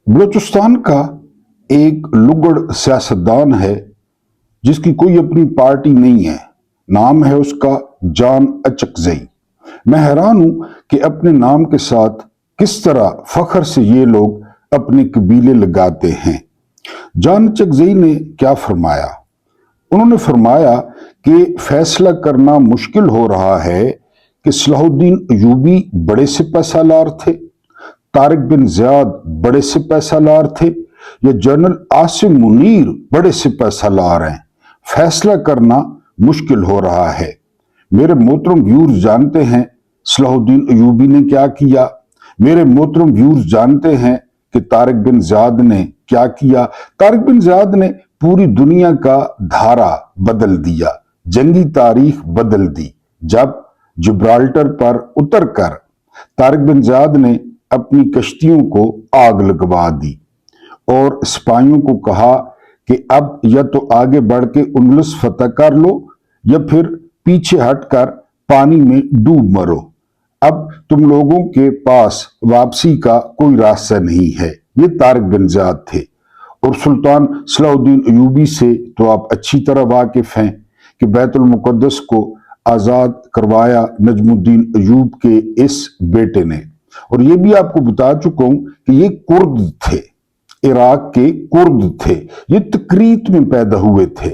बलूचिस्तान का एक लुगड़ सियासतदान है जिसकी कोई अपनी पार्टी नहीं है। नाम है उसका जान अचकजई। मैं हैरान हूं कि अपने नाम के साथ किस तरह फख्र से ये लोग अपने कबीले लगाते हैं। जान अचकजई ने क्या फरमाया? उन्होंने फरमाया कि फैसला करना मुश्किल हो रहा है कि सलाहुद्दीन अयूबी बड़े सिपह सालार थे, तारिक बिन ज़ियाद बड़े सिपह सालार थे, या जनरल आसिम मुनीर बड़े सिपह सालार हैं। फैसला करना मुश्किल हो रहा है। मेरे मोहतरम व्यूअर्स जानते हैं सलाहुद्दीन अयूबी ने क्या किया। मेरे मोहतरम व्यूअर्स जानते हैं कि तारिक बिन ज़ियाद ने क्या किया। तारिक बिन ज़ियाद ने पूरी दुनिया का धारा बदल दिया, जंगी तारीख बदल दी। जब जिब्राल्टर पर उतरकर तारिक बिन ज़ियाद ने अपनी कश्तियों को आग लगवा दी और सिपाहियों को कहा कि अब या तो आगे बढ़ के उंगलस फतह कर लो या फिर पीछे हटकर पानी में डूब मरो। अब तुम लोगों के पास वापसी का कोई रास्ता नहीं है। ये तारिक बिन ज़ियाद थे। और सुल्तान सलाहुद्दीन अयूबी से तो आप अच्छी तरह वाकिफ हैं कि बैतुल मुक़द्दस को आज़ाद करवाया नजमुद्दीन अयूब के इस बेटे ने। और ये भी आपको बता चुका हूं कि ये कुर्द थे, इराक के कुर्द थे। ये तकरीत में पैदा हुए थे।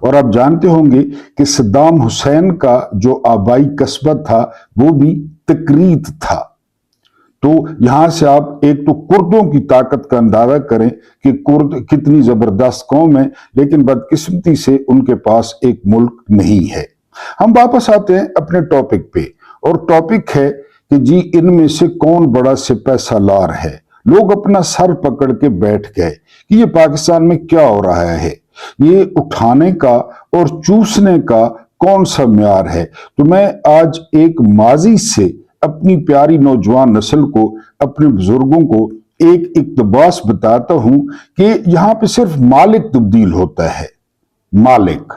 और आप जानते होंगे कि सद्दाम हुसैन का जो आबाई कस्बा था वो भी तकरीत था। तो यहां से आप एक तो कुर्दों की ताकत का अंदाजा करें कि कुर्द कितनी जबरदस्त कौम है, लेकिन बदकिस्मती से उनके पास एक मुल्क नहीं है। हम वापस आते हैं अपने टॉपिक पे, और टॉपिक है कि जी इनमें से कौन बड़ा सिपह सालार है। लोग अपना सर पकड़ के बैठ गए कि ये पाकिस्तान में क्या हो रहा है, ये उठाने का और चूसने का कौन सा म्यार है। तो मैं आज एक माजी से अपनी प्यारी नौजवान नस्ल को, अपने बुजुर्गों को एक इक्तबास बताता हूं कि यहां पे सिर्फ मालिक तब्दील होता है। मालिक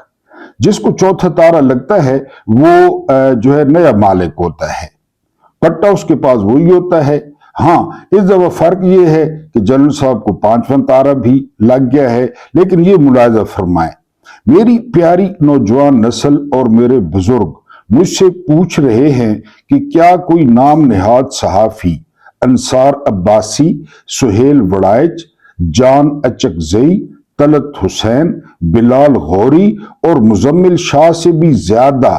जिसको चौथा तारा लगता है वो जो है नया मालिक होता है। पट्टा उसके पास वही होता है। हाँ, इस दफा फर्क ये है कि जनरल साहब को 5वां तारा भी लग गया है। लेकिन ये मुलाजा फरमाए, मेरी प्यारी नौजवान नस्ल और मेरे बुजुर्ग मुझसे पूछ रहे हैं कि क्या कोई नाम निहाद सहाफी अंसार अब्बासी, सुहेल वड़ाइच, जान अचकजई, तलत हुसैन, बिलाल गौरी और मुजम्मिल शाह से भी ज्यादा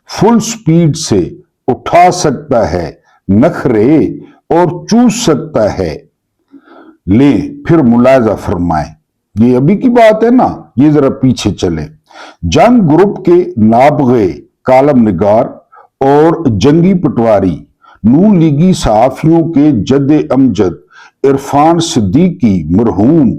फुल स्पीड से उठा सकता है नखरे और चूस सकता है? ले फिर मुलाजा फरमाए। ये अभी की बात है ना, ये जरा पीछे चले। जंग ग्रुप के नाबगे कालम निगार और जंगी पटवारी नून लीगी सहाफियों के जद्दे अमजद इरफान सिद्दीकी मरहूम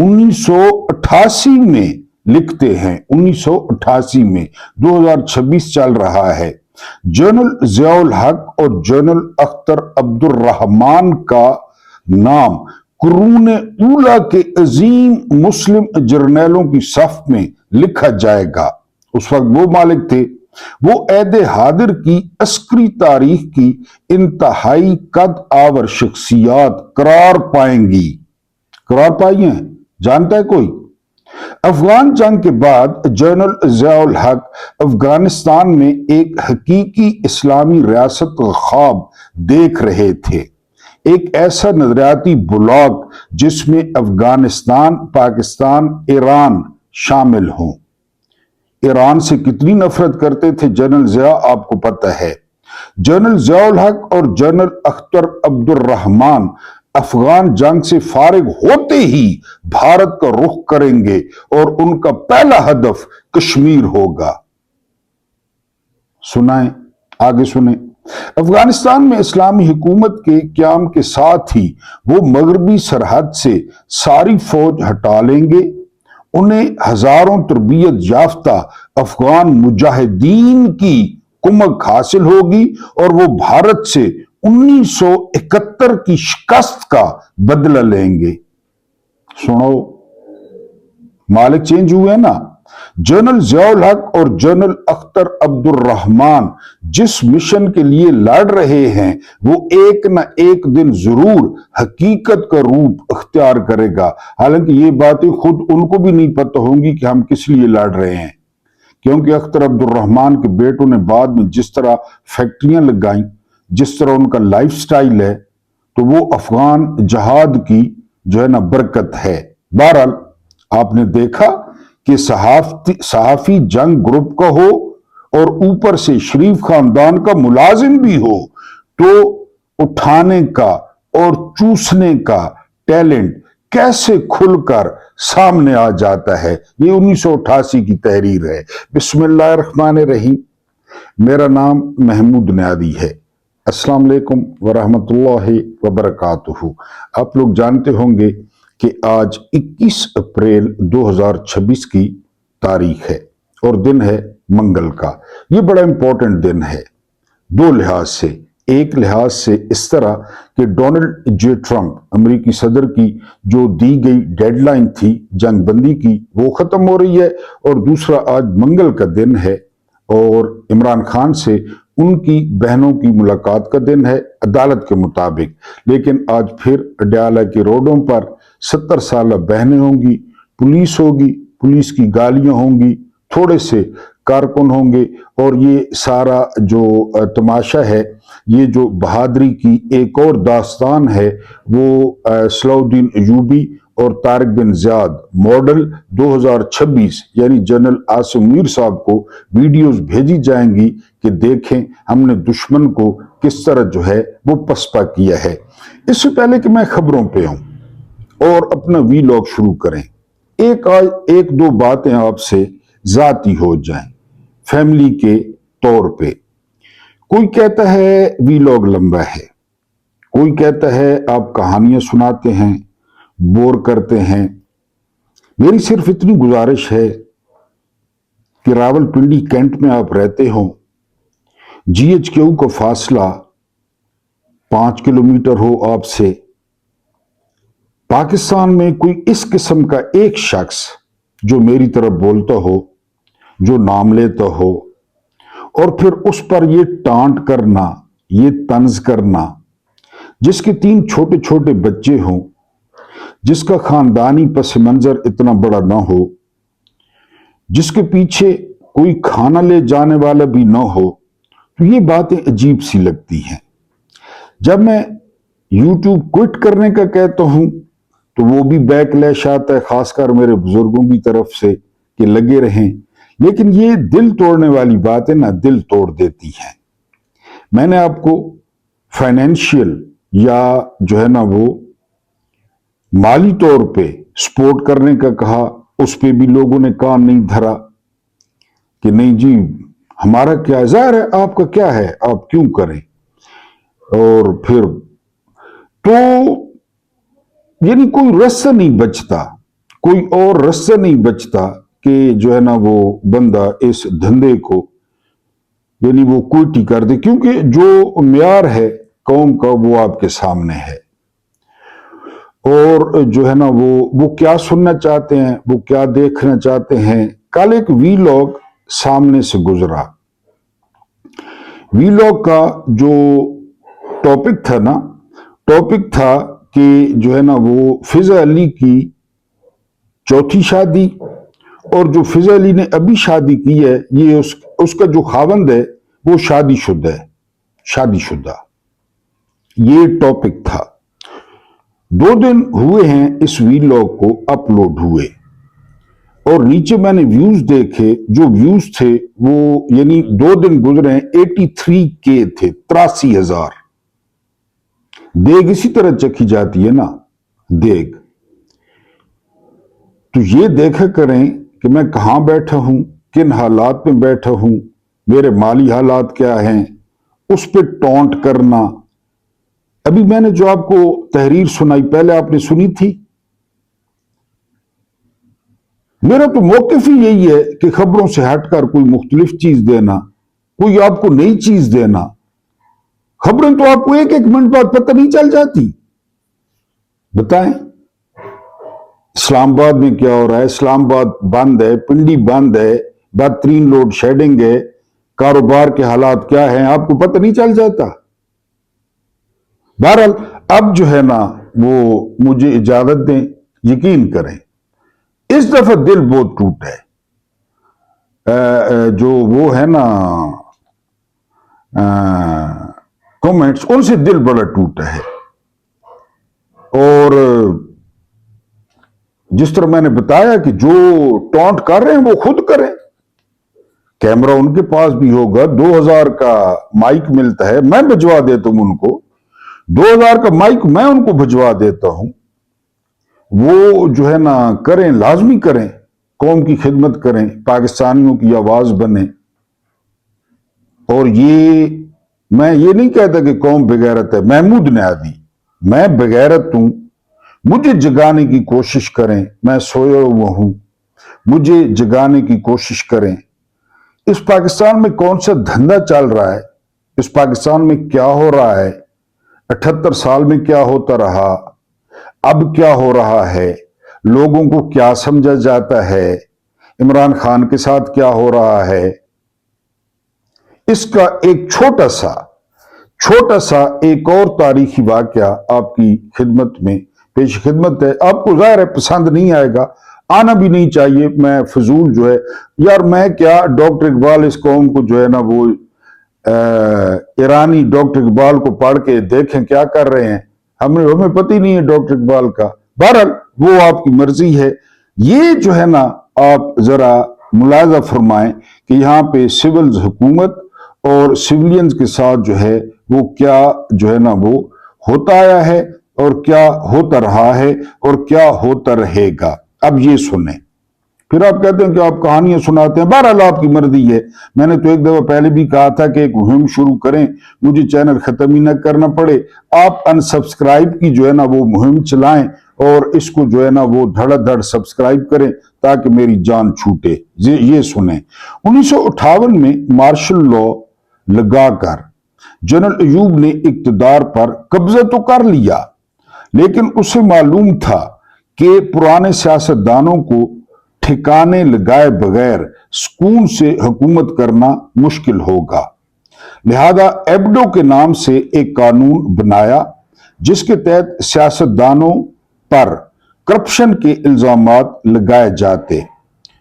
1988 में लिखते हैं, 1988 में, 2026 चल रहा है, जनरल ज़ियाउल हक और जनरल अख्तर अब्दुल रहमान का नाम कुरून ऊला के अजीम मुस्लिम जर्नैलों की सफ में लिखा जाएगा। उस वक्त वो मालिक थे, वो ऐदे हादिर की अस्करी तारीख की इंतहाई कद आवर शख्सियात करार पाएंगी। करार पाई हैं, जानता है कोई? अफगान जंग के बाद जनरल ज़ियाउल हक अफगानिस्तान में एक हकीकी इस्लामी रियासत का ख्वाब देख रहे थे। एक ऐसा नजरियाती ब्लॉक जिसमें अफगानिस्तान, पाकिस्तान, ईरान शामिल हों। ईरान से कितनी नफरत करते थे जनरल ज़िया, आपको पता है। जनरल ज़ियाउल हक और जनरल अख्तर अब्दुल रहमान अफगान जंग से फारिग होते ही भारत का रुख करेंगे और उनका पहला हदफ कश्मीर होगा। सुनाएं, आगे सुने। अफगानिस्तान में इस्लामी हुकूमत के क्याम के साथ ही वो मगरबी सरहद से सारी फौज हटा लेंगे। उन्हें हजारों तरबियत याफ्ता अफगान मुजाहिदीन की कुमक हासिल होगी और वो भारत से 1971 की शिकस्त का बदला लेंगे। सुनो, मालिक चेंज हुए ना। जनरल ज़ियाउल हक और जनरल अख्तर अब्दुर्रहमान जिस मिशन के लिए लड़ रहे हैं वो एक न एक दिन जरूर हकीकत का रूप अख्तियार करेगा। हालांकि ये बातें खुद उनको भी नहीं पता होंगी कि हम किस लिए लड़ रहे हैं, क्योंकि अख्तर अब्दुर्रहमान के बेटों ने बाद में जिस तरह फैक्ट्रियां लगाई, जिस तरह उनका लाइफस्टाइल है, तो वो अफगान जहाद की जो है ना बरकत है। बहरहाल आपने देखा कि सहाफी जंग ग्रुप का हो और ऊपर से शरीफ खानदान का मुलाजिम भी हो, तो उठाने का और चूसने का टैलेंट कैसे खुलकर सामने आ जाता है। ये 1988 की तहरीर है। बिस्मिल्लाहिर्रहमानिर्रहीम। मेरा नाम महमूद नियादी है। अस्सलाम वालेकुम वरहमतुल्लाहि वबरकातुहू। आप लोग जानते होंगे कि आज 21 अप्रैल 2026 की तारीख है और दिन है मंगल का। ये बड़ा इंपॉर्टेंट दिन है दो लिहाज से। एक लिहाज से इस तरह कि डोनाल्ड जे ट्रंप अमेरिकी सदर की जो दी गई डेडलाइन थी जंग बंदी की वो खत्म हो रही है, और दूसरा आज मंगल का दिन है और इमरान खान से उनकी बहनों की मुलाकात का दिन है अदालत के मुताबिक। लेकिन आज फिर अडयाला के रोडों पर 70 साल बहनें होंगी, पुलिस होगी, पुलिस की गालियां होंगी, थोड़े से कारकुन होंगे, और ये सारा जो तमाशा है, ये जो बहादुरी की एक और दास्तान है वो सलाउद्दीन अयूबी और तारिक बिन ज़ियाद मॉडल 2026 यानी जनरल आसिम मीर साहब को वीडियोस भेजी जाएंगी कि देखें हमने दुश्मन को किस तरह जो है वो पसपा किया है। इससे पहले कि मैं खबरों पे आऊं और अपना वीलॉग शुरू करें, एक दो बातें आपसे जाती हो जाएं फैमिली के तौर पे। कोई कहता है वीलॉग लंबा है, कोई कहता है आप कहानियां सुनाते हैं, बोर करते हैं। मेरी सिर्फ इतनी गुजारिश है कि रावलपिंडी कैंट में आप रहते हो, GHQ का फासला 5 किलोमीटर हो आपसे, पाकिस्तान में कोई इस किस्म का एक शख्स जो मेरी तरफ बोलता हो, जो नाम लेता हो, और फिर उस पर ये टांट करना, ये तंज करना, जिसके 3 छोटे छोटे बच्चे हों, जिसका खानदानी पस मंजर इतना बड़ा ना हो, जिसके पीछे कोई खाना ले जाने वाला भी ना हो, तो ये बातें अजीब सी लगती हैं। जब मैं YouTube क्विट करने का कहता हूं तो वो भी बैकलैश आता है, खासकर मेरे बुजुर्गों की तरफ से कि लगे रहें। लेकिन ये दिल तोड़ने वाली बातें ना दिल तोड़ देती हैं। मैंने आपको फाइनेंशियल या जो है ना वो माली तौर पे सपोर्ट करने का कहा, उस पे भी लोगों ने कान नहीं धरा कि नहीं जी हमारा क्या, ज़ाहिर है आपका क्या है, आप क्यों करें। और फिर तो यानी कोई रास्ता नहीं बचता, कोई और रास्ता नहीं बचता कि जो है ना वो बंदा इस धंधे को यानी वो क्विट कर दे, क्योंकि जो म्यार है कौम का वो आपके सामने है। और जो है ना वो क्या सुनना चाहते हैं, वो क्या देखना चाहते हैं। कल एक वीलॉग सामने से गुजरा, वीलॉग का जो टॉपिक था ना, टॉपिक था कि जो है ना वो फिजा अली की चौथी शादी, और जो फिजा अली ने अभी शादी की है ये उसका जो खावंद है वो शादीशुदा है, शादीशुदा। ये टॉपिक था। 2 दिन हुए हैं इस वीलॉग को अपलोड हुए, और नीचे मैंने व्यूज देखे, जो व्यूज थे वो यानी 2 दिन गुजरे हैं 83K थे, 83,000। देग इसी तरह चखी जाती है ना, देग। तो ये देखा करें कि मैं कहां बैठा हूं, किन हालात में बैठा हूं, मेरे माली हालात क्या हैं, उस पर टॉन्ट करना। अभी मैंने जो आपको तहरीर सुनाई, पहले आपने सुनी थी। मेरा तो मौकिफ ही यही है कि खबरों से हटकर कोई मुख्तलिफ चीज देना, कोई आपको नई चीज देना। खबरें तो आपको 1-1 मिनट बाद पता नहीं चल जाती। बताएं। इस्लामाबाद में क्या हो रहा है, इस्लामाबाद बंद है, पिंडी बंद है, बदतरीन लोड शेडिंग है, कारोबार के हालात क्या हैं, आपको पता नहीं चल जाता। बहरहाल अब जो है ना वो मुझे इजाजत दें, यकीन करें इस दफा दिल बहुत टूटा है। जो वो है ना कमेंट्स, उनसे दिल बड़ा टूटा है। और जिस तरह मैंने बताया कि जो टॉन्ट कर रहे हैं वो खुद करें, कैमरा उनके पास भी होगा, 2000 का माइक मिलता है, मैं भिजवा देता हूं उनको, 2000 का माइक मैं उनको भिजवा देता हूं। वो जो है ना करें, लाजमी करें, कौम की खिदमत करें, पाकिस्तानियों की आवाज बने। और ये मैं ये नहीं कहता कि कौम बेगैरत है, महमूद न्यादी, मैं बेगैरत हूं, मुझे जगाने की कोशिश करें, मैं सोया हुआ हूं, मुझे जगाने की कोशिश करें। इस पाकिस्तान में कौन सा धंधा चल रहा है, इस पाकिस्तान में क्या हो रहा है, 78 साल में क्या होता रहा, अब क्या हो रहा है, लोगों को क्या समझा जाता है, इमरान खान के साथ क्या हो रहा है, इसका एक छोटा सा एक और तारीखी वाकया आपकी खिदमत में पेश खिदमत है। आपको जाहिर है पसंद नहीं आएगा, आना भी नहीं चाहिए, मैं फजूल जो है यार, मैं क्या डॉक्टर इकबाल इस कौम को जो है ना वो ईरानी डॉक्टर इकबाल को पढ़ के देखें क्या कर रहे हैं, हमें पता ही नहीं है डॉक्टर इकबाल का। बहरहाल वो आपकी मर्जी है। ये जो है ना आप जरा मुलाजा फरमाएं कि यहाँ पे सिविल हुकूमत और सिविलियंस के साथ जो है वो क्या जो है ना वो होता आया है और क्या होता रहा है और क्या होता रहेगा। अब ये सुने, फिर आप कहते हैं कि आप कहानियां सुनाते हैं, बहरहाल आपकी मर्जी है। मैंने तो एक दफा पहले भी कहा था कि एक मुहिम शुरू करें, मुझे चैनल खत्म ही ना करना पड़े, आप अनसब्सक्राइब की जो है ना वो मुहिम चलाएं और इसको जो है ना वो धड़ाधड़ सब्सक्राइब करें ताकि मेरी जान छूटे। ये सुने, 1958 में मार्शल लॉ लगाकर जनरल अयूब ने इक्तदार पर कब्जा तो कर लिया, लेकिन उसे मालूम था कि पुराने सियासतदानों को ठिकाने लगाए बगैर सुकून से हुकूमत करना मुश्किल होगा। लिहाजा एबडो के नाम से एक कानून बनाया जिसके तहत सियासतदानों पर करप्शन के इल्जामात लगाए जाते।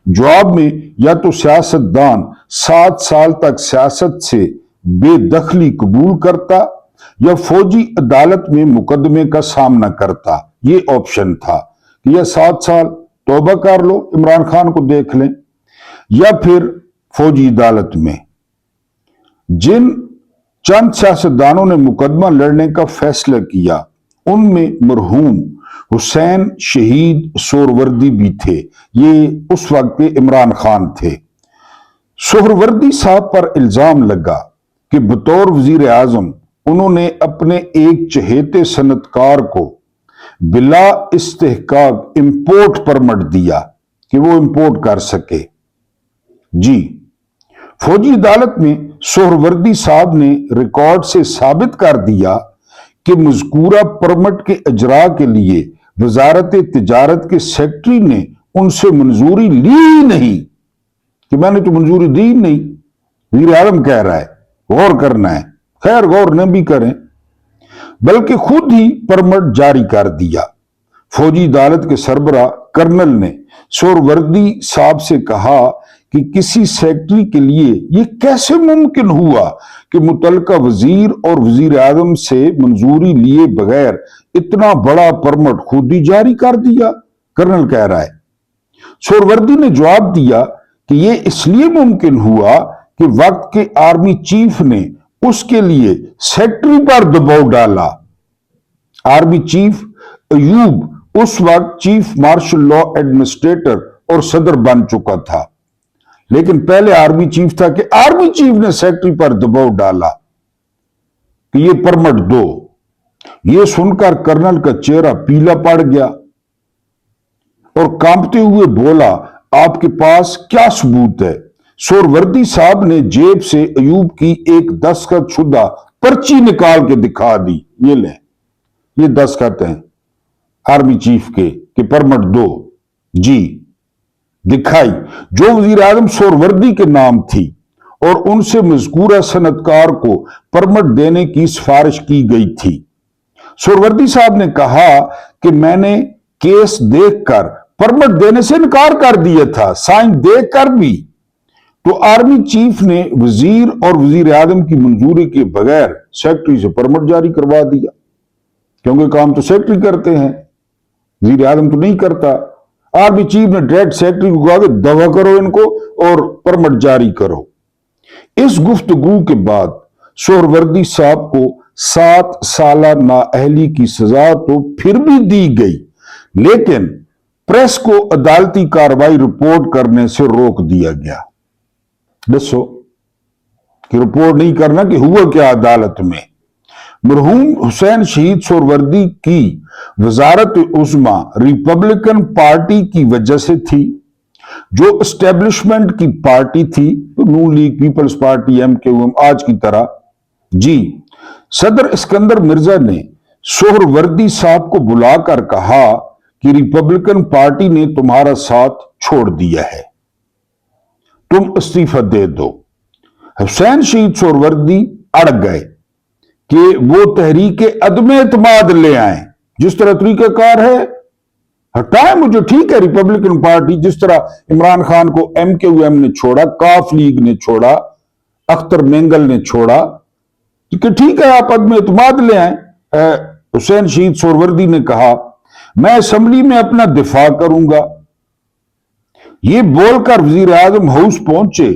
जवाब में या तो सियासतदान 7 साल तक सियासत से बेदखली कबूल करता या फौजी अदालत में मुकदमे का सामना करता। ये ऑप्शन था कि यह 7 साल तौबा कर लो, इमरान खान को देख लें, या फिर फौजी अदालत में। जिन चंद सियासतदानों ने मुकदमा लड़ने का फैसला किया उनमें मरहूम हुसैन शहीद सोहरवर्दी भी थे। ये उस वक्त के इमरान खान थे। सोहरवर्दी साहब पर इल्जाम लगा कि बतौर वजीर आजम उन्होंने अपने एक चहेते सनतकार को बिला इस्तेहकाक इंपोर्ट परमिट दिया कि वो इंपोर्ट कर सके। जी, फौजी अदालत में सोहरवर्दी साहब ने रिकॉर्ड से साबित कर दिया कि मज़कूरा परमिट के इजरा के लिए वजारत तिजारत के सेक्रेटरी ने उनसे मंजूरी ली ही नहीं, कि मैंने तो मंजूरी दी नहीं। वज़ीर आज़म कह रहा है, गौर करना है, खैर गौर न भी करें, बल्कि खुद ही परमिट जारी कर दिया। फौजी अदालत के सरबरा कर्नल ने सोहरवर्दी साहब से कहा कि किसी सेक्रेटरी के लिए यह कैसे मुमकिन हुआ कि मुतलका वजीर और वजीर आजम से मंजूरी लिए बगैर इतना बड़ा परमिट खुद ही जारी कर दिया। कर्नल कह रहा है। सोहरवर्दी ने जवाब दिया कि यह इसलिए मुमकिन हुआ कि वक्त के आर्मी चीफ ने उसके लिए सेक्रेटरी पर दबाव डाला। आर्मी चीफ अयूब उस वक्त चीफ मार्शल लॉ एडमिनिस्ट्रेटर और सदर बन चुका था, लेकिन पहले आर्मी चीफ था कि आर्मी चीफ ने सेक्रेटरी पर दबाव डाला कि ये परमिट दो। यह सुनकर कर्नल का चेहरा पीला पड़ गया और कांपते हुए बोला, आपके पास क्या सबूत है? सोहरवर्दी साहब ने जेब से अयूब की एक दस्तखत शुदा पर्ची निकाल के दिखा दी। ये ले, ये दस्तखत हैं आर्मी चीफ के कि परमिट दो। जी दिखाई, जो वजीर आजम सोहरवर्दी के नाम थी और उनसे मज़कूरा सनतकार को परमिट देने की सिफारिश की गई थी। सोहरवर्दी साहब ने कहा कि मैंने केस देखकर परमिट देने से इनकार कर दिया था, साइन देखकर भी। तो आर्मी चीफ ने वजीर और वजीर आजम की मंजूरी के बगैर सेक्रेटरी से परमिट जारी करवा दिया, क्योंकि काम तो सेक्रेटरी करते हैं, वजीर आजम तो नहीं करता। आर्मी चीफ ने डायरेक्ट सेक्रेटरी को कहा कि दवा करो इनको और परमिट जारी करो। इस गुफ्तगू के बाद सोहरवर्दी साहब को 7 साल नाअहली की सजा तो फिर भी दी गई, लेकिन प्रेस को अदालती कार्रवाई रिपोर्ट करने से रोक दिया गया। दसो कि रिपोर्ट नहीं करना कि हुआ क्या अदालत में। मरहूम हुसैन शहीद सोहरवर्दी की वजारत उस्मा रिपब्लिकन पार्टी की वजह से थी, जो एस्टेब्लिशमेंट की पार्टी थी, तो नून लीग, पीपल्स पार्टी, MKM आज की तरह। जी सदर इस्कंदर मिर्जा ने सोहरवर्दी साहब को बुलाकर कहा कि रिपब्लिकन पार्टी ने तुम्हारा साथ छोड़ दिया है, तुम इस्तीफा दे दो। हुसैन शहीद सोहरवर्दी अड़ गए कि वो तहरीक अदम एतमाद ले आए। जिस तरह तरीकाकार है हटाए मुझे, ठीक है, रिपब्लिकन पार्टी जिस तरह इमरान खान को MKM ने छोड़ा, काफ लीग ने छोड़ा, अख्तर मेंगल ने छोड़ा, कि ठीक है आप अदम एतमाद ले आए। हुसैन शहीद सोहरवर्दी ने कहा मैं असेंबली में अपना दिफा करूंगा। ये बोलकर वजीर आजम हाउस पहुंचे,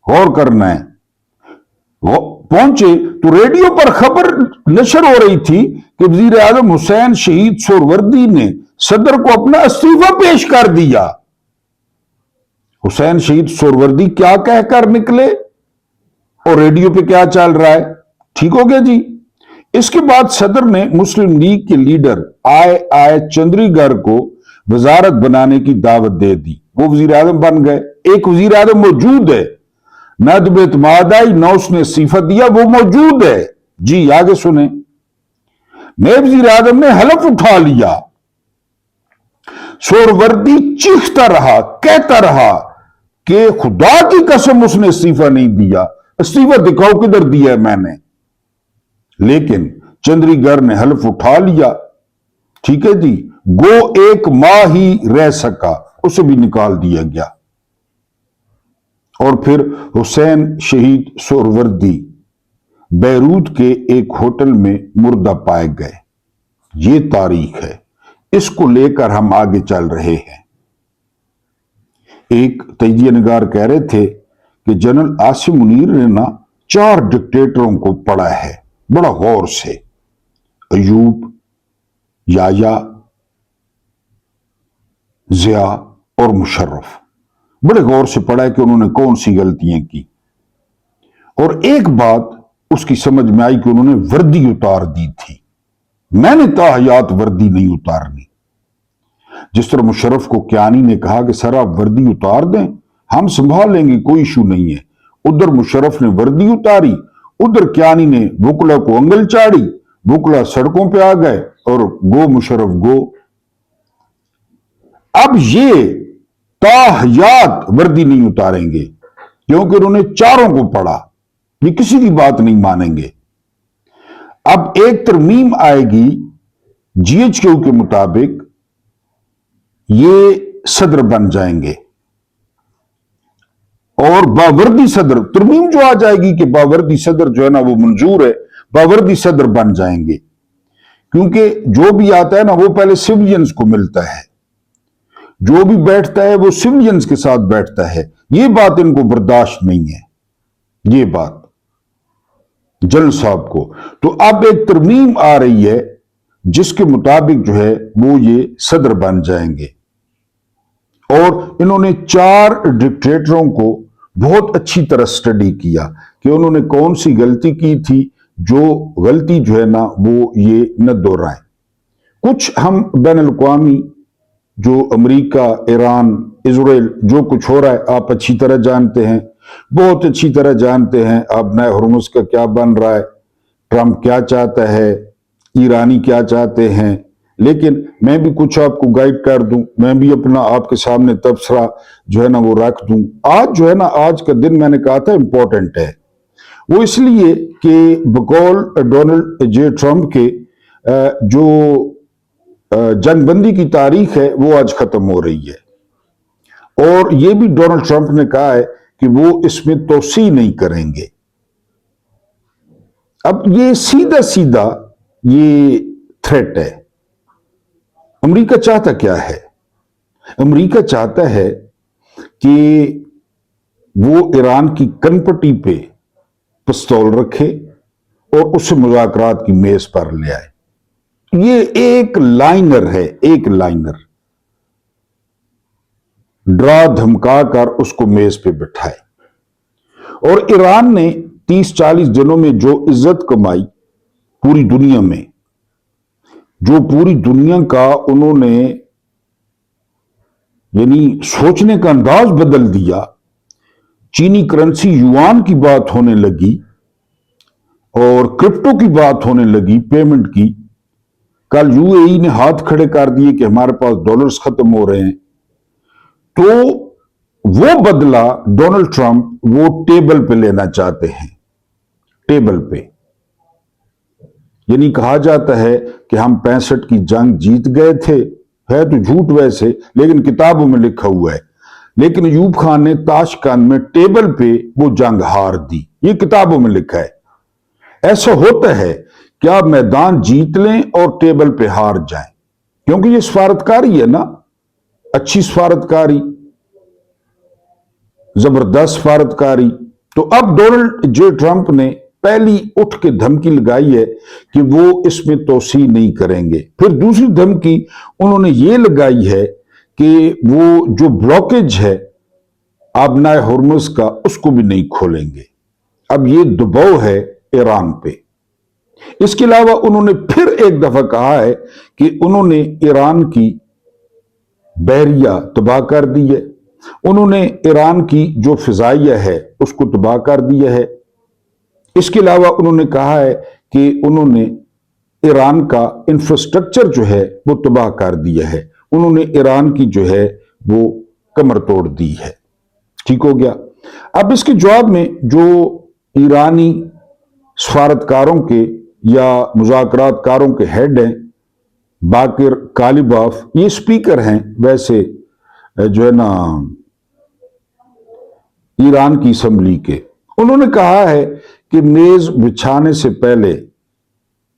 गौर करना है, पहुंचे तो रेडियो पर खबर नशर हो रही थी कि वजीर आजम हुसैन शहीद सोहरवर्दी ने सदर को अपना इस्तीफा पेश कर दिया। हुसैन शहीद सोहरवर्दी क्या कहकर निकले और रेडियो पे क्या चल रहा है, ठीक हो गया जी। इसके बाद सदर ने मुस्लिम लीग के लीडर आई चंद्रीगर को वजारत बनाने की दावत दे दी। वो वजीर आजम बन गए। एक वजीर आजम मौजूद है, न अदम एतमाद आई न उसने इस्तीफा दिया, वो मौजूद है। जी आगे सुने। नए वजीर आजम ने हलफ उठा लिया। सोहरवर्दी चीखता रहा, कहता रहा कि खुदा की कसम उसने इस्तीफा नहीं दिया, इस्तीफा दिखाओ किधर दिया है मैंने। लेकिन चंद्रीगर ने हलफ उठा लिया, ठीक है जी। गो 1 माह ही रह सका, उसे भी निकाल दिया गया। और फिर हुसैन शहीद सोहरवर्दी बैरूत के एक होटल में मुर्दा पाए गए। ये तारीख है, इसको लेकर हम आगे चल रहे हैं। एक तजिया निगार कह रहे थे कि जनरल आसिम मुनीर ने ना 4 डिक्टेटरों को पढ़ा है बड़ा गौर से, अयूब, याया, जिया और मुशर्रफ। बड़े गौर से पढ़ा है कि उन्होंने कौन सी गलतियां की, और एक बात उसकी समझ में आई कि उन्होंने वर्दी उतार दी थी। मैंने ताहयात वर्दी नहीं उतारनी। जिस तरह मुशर्रफ को क्यानी ने कहा कि सर आप वर्दी उतार दें, हम संभाल लेंगे, कोई इशू नहीं है। उधर मुशर्रफ ने वर्दी उतारी, उधर क्यानी ने बुकला को अंगल चाड़ी, बुकला सड़कों पे आ गए और गो मुशर्रफ गो। अब ये ताहयात वर्दी नहीं उतारेंगे क्योंकि उन्होंने चारों को पढ़ा, ये किसी की बात नहीं मानेंगे। अब एक तरमीम आएगी GHQ के मुताबिक, ये सदर बन जाएंगे और बावर्दी सदर, तरमीम जो आ जाएगी कि बावर्दी सदर जो है ना वो मंजूर है, बावर्दी सदर बन जाएंगे। क्योंकि जो भी आता है ना वो पहले सिविलियंस को मिलता है, जो भी बैठता है वो सिविलियंस के साथ बैठता है। ये बात इनको बर्दाश्त नहीं है, ये बात जनरल साहब को। तो अब एक तरमीम आ रही है जिसके मुताबिक जो है वो ये सदर बन जाएंगे। और इन्होंने 4 डिक्टेटरों को बहुत अच्छी तरह स्टडी किया कि उन्होंने कौन सी गलती की थी, जो गलती जो है ना वो ये न दोहराएं। कुछ हम बैनुल-अक़वामी जो अमेरिका, ईरान, इजराइल जो कुछ हो रहा है आप अच्छी तरह जानते हैं, बहुत अच्छी तरह जानते हैं। अब नए हुर्मुज़ का क्या बन रहा है, ट्रंप क्या चाहता है, ईरानी क्या चाहते हैं। लेकिन मैं भी कुछ आपको गाइड कर दूं, मैं भी अपना आपके सामने तबसरा जो है ना वो रख दूं। आज जो है ना, आज का दिन मैंने कहा था इंपॉर्टेंट है, वो इसलिए कि बकौल डोनाल्ड जे ट्रंप के जो जंगबंदी की तारीख है वो आज खत्म हो रही है, और ये भी डोनाल्ड ट्रंप ने कहा है कि वो इसमें तोसी नहीं करेंगे। अब ये सीधा सीधा ये थ्रेट है। अमेरिका चाहता क्या है? अमेरिका चाहता है कि वो ईरान की कनपटी पे पिस्तौल रखे और उसे मुज़ाकरात की मेज पर ले आए। ये एक लाइनर है, एक लाइनर, डरा धमका कर उसको मेज पे बिठाए। और ईरान ने 30-40 दिनों में जो इज्जत कमाई पूरी दुनिया में, जो पूरी दुनिया का उन्होंने यानी सोचने का अंदाज बदल दिया, चीनी करेंसी युआन की बात होने लगी और क्रिप्टो की बात होने लगी, पेमेंट की। कल यूएई ने हाथ खड़े कर दिए कि हमारे पास डॉलर्स खत्म हो रहे हैं। तो वो बदला डोनाल्ड ट्रंप वो टेबल पे लेना चाहते हैं, टेबल पे। यानी कहा जाता है कि हम 65 की जंग जीत गए थे, है तो झूठ वैसे, लेकिन किताबों में लिखा हुआ है। लेकिन अयूब खान ने ताशकंद में टेबल पे वो जंग हार दी, ये किताबों में लिखा है। ऐसा होता है कि आप मैदान जीत लें और टेबल पे हार जाएं, क्योंकि ये सफारतकारी है ना, अच्छी सफारतकारी, जबरदस्त सफारतकारी। तो अब डोनाल्ड जे ट्रंप ने पहली उठ के धमकी लगाई है कि वो इसमें तोसी नहीं करेंगे। फिर दूसरी धमकी उन्होंने ये लगाई है कि वो जो ब्लॉकेज है आबनाए हुर्मुज का, उसको भी नहीं खोलेंगे। अब ये दबाव है ईरान पे। इसके अलावा उन्होंने फिर एक दफा कहा है कि उन्होंने ईरान की बहरिया तबाह कर दी है, उन्होंने ईरान की जो फिजाइया है उसको तबाह कर दिया है। इसके अलावा उन्होंने कहा है कि उन्होंने ईरान का इंफ्रास्ट्रक्चर जो है वो तबाह कर दिया है, उन्होंने ईरान की जो है वो कमर तोड़ दी है। ठीक हो गया। अब इसके जवाब में जो ईरानी सफारतकारों के या मुज़ाकरातकारों के हेड हैं, बाकिर कालिबाफ, ये स्पीकर हैं वैसे जो है ना ईरान की असम्बली के, उन्होंने कहा है कि मेज बिछाने से पहले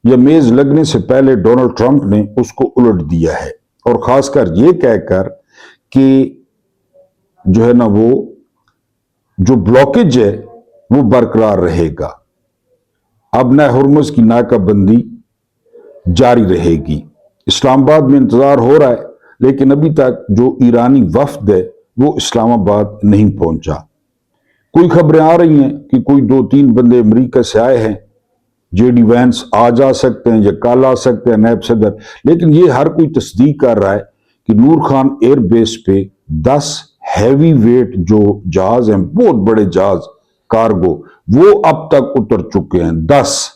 या मेज लगने से पहले डोनाल्ड ट्रंप ने उसको उलट दिया है, और खासकर ये कहकर कि जो है ना वो जो ब्लॉकेज है वो बरकरार रहेगा, अब न हुर्मुज की नाकाबंदी जारी रहेगी। इस्लामाबाद में इंतजार हो रहा है, लेकिन अभी तक जो ईरानी वफ्द है वो इस्लामाबाद नहीं पहुंचा। कोई खबरें आ रही हैं कि कोई 2-3 बंदे अमेरिका से आए हैं, जेडी वैंस आज आ सकते हैं या कल आ सकते हैं, नायब सदर, लेकिन ये हर कोई तस्दीक कर रहा है कि नूर खान एयरबेस पे 10 हैवी वेट जो जहाज हैं, बहुत बड़े जहाज कार्गो, वो अब तक उतर चुके हैं 10।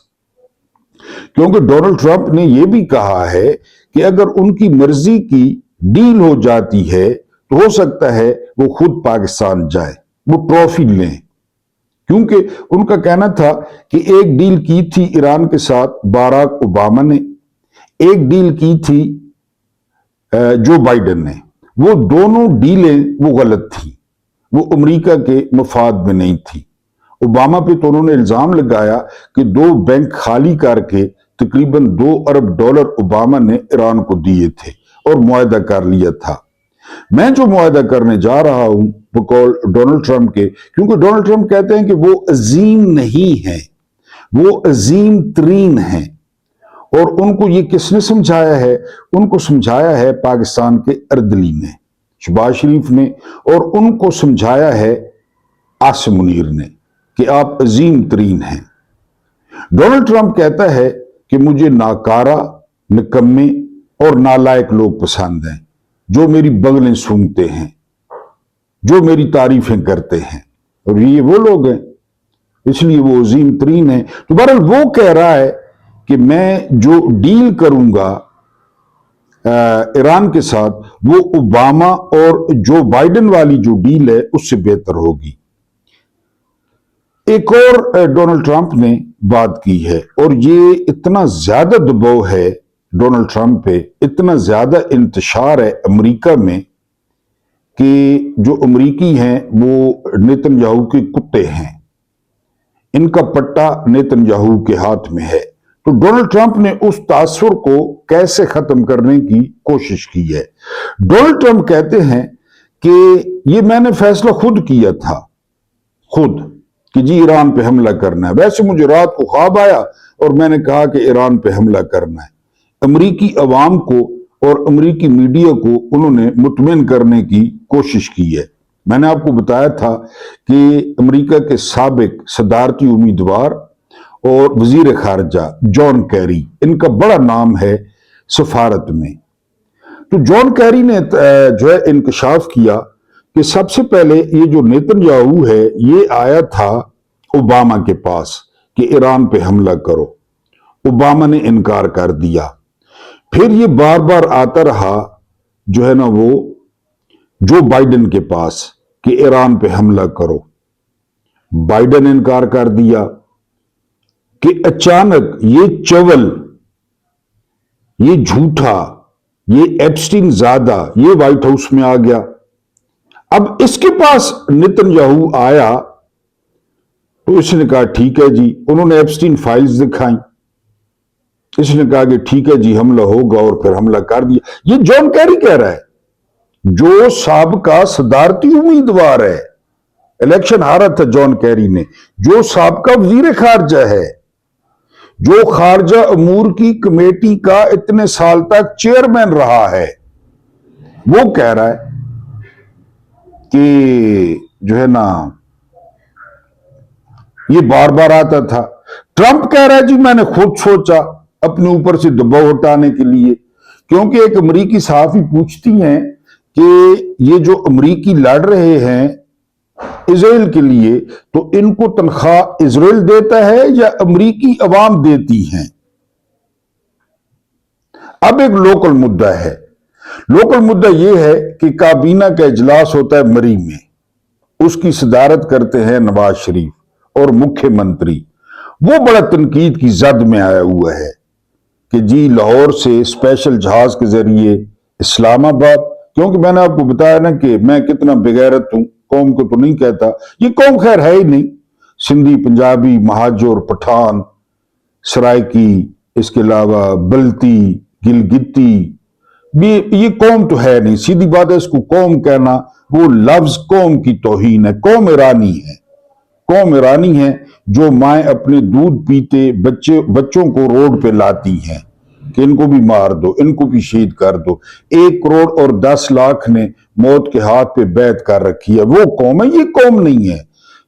क्योंकि डोनाल्ड ट्रंप ने यह भी कहा है कि अगर उनकी मर्जी की डील हो जाती है तो हो सकता है वो खुद पाकिस्तान जाए, वो ट्रॉफी लें। क्योंकि उनका कहना था कि एक डील की थी ईरान के साथ बाराक ओबामा ने, एक डील की थी जो बाइडेन ने, वो दोनों डीलें वो गलत थी, वो अमेरिका के मफाद में नहीं थी। ओबामा पे तो उन्होंने इल्जाम लगाया कि 2 बैंक खाली करके तकरीबन $2 अरब ओबामा ने ईरान को दिए थे और मुआहदा कर लिया था। मैं जो मुआहदा करने जा रहा हूं बकौल डोनाल्ड ट्रंप के, क्योंकि डोनाल्ड ट्रंप कहते हैं कि वो अजीम नहीं है, वो अजीम तरीन है, और उनको ये किसने समझाया है? उनको समझाया है पाकिस्तान के अर्दली ने, शहबाज शरीफ ने, और उनको समझाया है आसिम मुनीर ने कि आप अजीम तरीन हैं। डोनाल्ड ट्रंप कहता है कि मुझे नाकारा, निकम्मे और नालायक लोग पसंद हैं, जो मेरी बगलें सूंघते हैं, जो मेरी तारीफें करते हैं, और ये वो लोग हैं, इसलिए वो अजीम तरीन है। तो बहरहाल वो कह रहा है कि मैं जो डील करूंगा ایران کے ساتھ وہ اوباما اور جو بائیڈن والی جو ڈیل ہے اس سے بہتر ہوگی۔ ایک اور ڈونلڈ ٹرمپ نے بات کی ہے، اور یہ اتنا زیادہ دباؤ ہے ڈونلڈ ٹرمپ پہ، اتنا زیادہ انتشار ہے امریکہ میں کہ جو امریکی ہیں وہ نیتن یاہو کے کتے ہیں، ان کا پٹا نیتن یاہو کے ہاتھ میں ہے۔ تو ڈونلڈ ٹرمپ نے اس تاثر کو کیسے ختم کرنے کی کوشش کی ہے؟ ڈونلڈ ٹرمپ کہتے ہیں کہ یہ میں نے فیصلہ خود کیا تھا، خود، کہ جی ایران پہ حملہ کرنا ہے۔ ویسے مجھے رات کو خواب آیا اور میں نے کہا کہ ایران پہ حملہ کرنا ہے۔ امریکی عوام کو اور امریکی میڈیا کو انہوں نے مطمئن کرنے کی کوشش کی ہے۔ میں نے آپ کو بتایا تھا کہ امریکہ کے سابق صدارتی امیدوار اور وزیر خارجہ جان کیری، ان کا بڑا نام ہے سفارت میں۔ تو جان کیری نے جو ہے انکشاف کیا کہ سب سے پہلے یہ جو نیتن یاہو ہے یہ آیا تھا اوباما کے پاس کہ ایران پہ حملہ کرو، اوباما نے انکار کر دیا۔ پھر یہ بار بار آتا رہا جو ہے نا وہ جو بائیڈن کے پاس کہ ایران پہ حملہ کرو، بائیڈن انکار کر دیا کہ اچانک یہ چول، یہ جھوٹا، یہ ایپسٹین زادہ یہ وائٹ ہاؤس میں آ گیا۔ اب اس کے پاس نیتن یاہو آیا تو اس نے کہا ٹھیک ہے جی، انہوں نے ایپسٹین فائلز دکھائیں، اس نے کہا کہ ٹھیک ہے جی حملہ ہوگا، اور پھر حملہ کر دیا۔ یہ جان کیری کہہ رہا ہے، جو سابقہ صدارتی امیدوار ہے، الیکشن ہارا تھا جان کیری نے، جو سابقہ وزیر خارجہ ہے، جو خارجہ امور کی کمیٹی کا اتنے سال تک چیئرمین رہا ہے، وہ کہہ رہا ہے کہ جو ہے نا یہ بار بار آتا تھا۔ ٹرمپ کہہ رہا ہے جی میں نے خود سوچا اپنے اوپر سے دباؤ ہٹانے کے لیے، کیونکہ ایک امریکی صحافی پوچھتی ہیں کہ یہ جو امریکی لڑ رہے ہیں اسرائیل کے لیے، تو ان کو تنخواہ اسرائیل دیتا ہے یا امریکی عوام دیتی ہیں؟ اب ایک لوکل مدعا ہے، لوکل مدعا یہ ہے کہ کابینہ کا اجلاس ہوتا ہے مری میں، اس کی صدارت کرتے ہیں نواز شریف اور مکھیہ منتری۔ وہ بڑا تنقید کی زد میں آیا ہوا ہے کہ جی لاہور سے اسپیشل جہاز کے ذریعے اسلام آباد، کیونکہ میں نے آپ کو بتایا نا کہ میں کتنا بغیرت ہوں، قوم کو تو نہیں کہتا، یہ قوم خیر ہے ہی نہیں، سندھی، پنجابی، مہاجر، پٹھان، سرائکی، اس کے علاوہ بلتی، گلگتی، یہ قوم تو ہے نہیں، سیدھی بات ہے، اس کو قوم کہنا وہ لفظ قوم کی توہین ہے۔ قوم ایرانی ہے، قوم ایرانی ہے جو مائیں اپنے دودھ پیتے بچوں کو روڈ پہ لاتی ہیں کہ ان کو بھی مار دو، ان کو بھی شہید کر دو۔ 1 کروڑ اور 10 لاکھ نے موت کے ہاتھ پہ بیعت کر رکھی ہے، وہ قوم ہے، یہ قوم نہیں ہے۔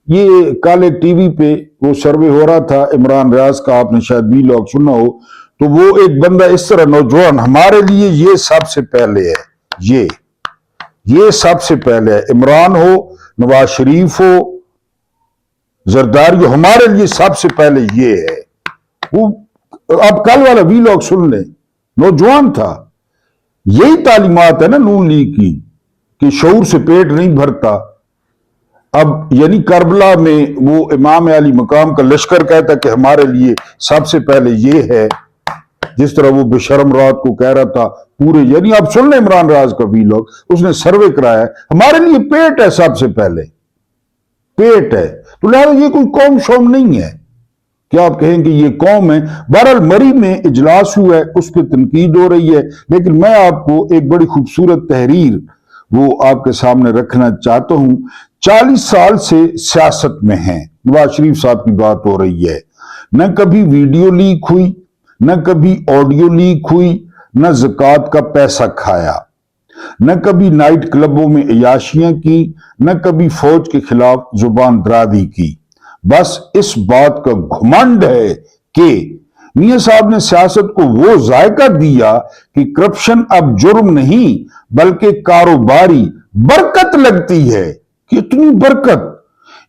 یہ کل ایک ٹی وی پہ وہ سروے ہو رہا تھا عمران ریاض کا، آپ نے شاید بھی لوگ سنا ہو، تو وہ ایک بندہ اس طرح نوجوان، ہمارے لیے یہ سب سے پہلے ہے، یہ سب سے پہلے ہے، عمران ہو، نواز شریف ہو، زرداری ہو، ہمارے لیے سب سے پہلے یہ ہے۔ وہ آپ کل والا وی لاگ سن لیں، نوجوان تھا۔ یہی تعلیمات ہے نا نون لیگ کی کہ شعور سے پیٹ نہیں بھرتا۔ اب یعنی کربلا میں وہ امام علی مقام کا لشکر کہتا کہ ہمارے لیے سب سے پہلے یہ ہے، جس طرح وہ بشرم رات کو کہہ رہا تھا پورے، یعنی آپ سن لیں عمران راز کا وی لاگ، اس نے سروے کرایا ہے، ہمارے لیے پیٹ ہے سب سے پہلے، پیٹ ہے۔ تو لہذا یہ کوئی قوم شوم نہیں ہے کہ آپ کہیں کہ یہ قوم ہے۔ بہرحال مری میں اجلاس ہوا ہے، اس پہ تنقید ہو رہی ہے، لیکن میں آپ کو ایک بڑی خوبصورت تحریر وہ آپ کے سامنے رکھنا چاہتا ہوں۔ 40 سال سے سیاست میں ہیں، نواز شریف صاحب کی بات ہو رہی ہے، نہ کبھی ویڈیو لیک ہوئی، نہ کبھی آڈیو لیک ہوئی، نہ زکوٰۃ کا پیسہ کھایا، نہ کبھی نائٹ کلبوں میں عیاشیاں کی، نہ کبھی فوج کے خلاف زبان درازی کی۔ بس اس بات کا گھمنڈ ہے کہ میاں صاحب نے سیاست کو وہ ذائقہ دیا کہ کرپشن اب جرم نہیں بلکہ کاروباری برکت لگتی ہے۔ کتنی برکت!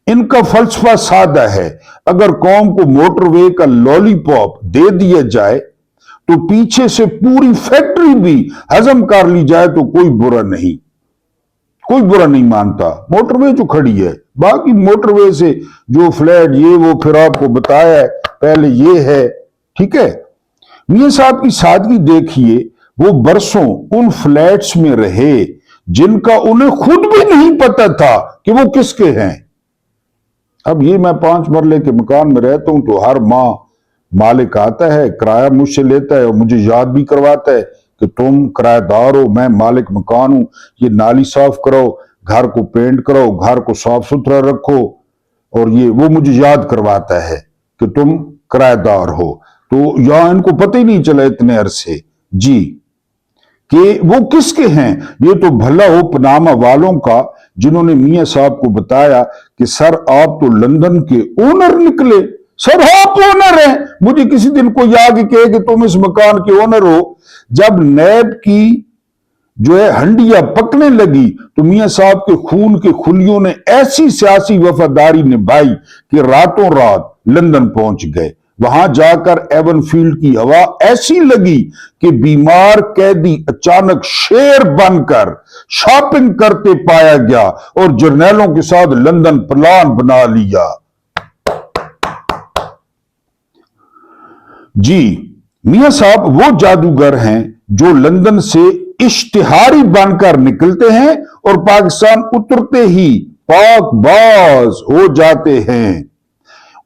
ان کا فلسفہ سادہ ہے، اگر قوم کو موٹر وے کا لولی پاپ دے دیا جائے तो पीछे से पूरी फैक्ट्री भी हजम कर ली जाए तो कोई बुरा नहीं मानता। मोटरवे जो खड़ी है, बाकी मोटरवे से जो फ्लैट ये वो फिर आपको बताया है, पहले ये है, ठीक है। मियां साहब की सादगी देखिए, वो बरसों उन फ्लैट्स में रहे जिनका उन्हें खुद भी नहीं पता था कि वो किसके हैं। अब ये मैं 5 मरले के मकान में रहता हूं तो हर माह मालिक आता है, किराया मुझसे लेता है और मुझे याद भी करवाता है कि तुम किराएदार हो, मैं मालिक मकान हूं, ये नाली साफ कराओ, घर को पेंट कराओ, घर को साफ सुथरा रखो, और ये वो मुझे याद करवाता है कि तुम किराएदार हो। तो यहां इनको पता ही नहीं चला इतने अरसे जी कि वो किसके हैं। ये तो भला हो पनामा वालों का, जिन्होंने मियां साहब को बताया कि सर आप तो लंदन के ओनर निकले, सर आप ओनर हैं। मुझे किसी दिन कोई आगे कहे कि तुम इस मकान के ओनर हो। जब नैब की जो है हंडिया पकने लगी तो मियां साहब के खून के खुलियों ने ऐसी सियासी वफादारी निभाई कि रातों रात लंदन पहुंच गए। वहां जाकर एवनफील्ड की हवा ऐसी लगी कि बीमार कैदी अचानक शेर बनकर शॉपिंग करते पाया गया और जर्नैलों के साथ लंदन प्लान बना लिया। जी, मियां साहब वो जादूगर हैं जो लंदन से इश्तिहारी बनकर निकलते हैं और पाकिस्तान उतरते ही पाकबाज हो जाते हैं।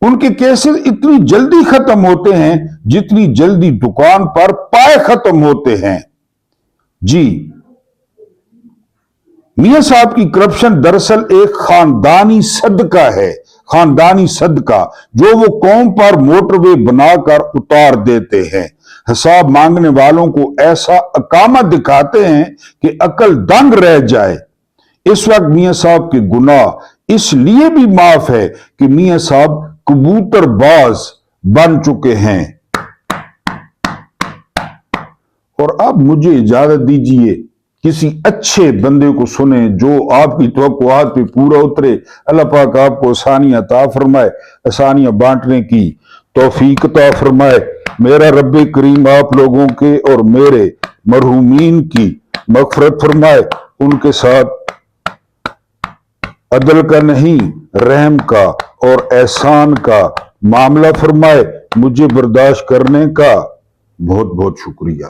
उनके केसेस इतनी जल्दी खत्म होते हैं जितनी जल्दी दुकान पर पाए खत्म होते हैं। जी, मियां साहब की करप्शन दरअसल एक खानदानी सदका है, खानदानी सदका जो वो कौम पर मोटरवे बनाकर उतार देते हैं। हिसाब मांगने वालों को ऐसा अकामा दिखाते हैं कि अकल दंग रह जाए। इस वक्त मियां साहब के गुनाह इसलिए भी माफ है कि मियां साहब कबूतरबाज बन चुके हैं। और अब मुझे इजाजत दीजिए किसी अच्छे बंदे को सुने जो आपकी तवक्कुआत पे पूरा उतरे। अल्लाह पाक आपको आसानियां अता फरमाए, आसानियां बांटने की तौफीक अता फरमाए। मेरा रब्बे करीम आप लोगों के और मेरे मरहूमीन की मगफरत फरमाए, उनके साथ अदल का नहीं रहम का और एहसान का मामला फरमाए। मुझे बर्दाश्त करने का बहुत बहुत शुक्रिया।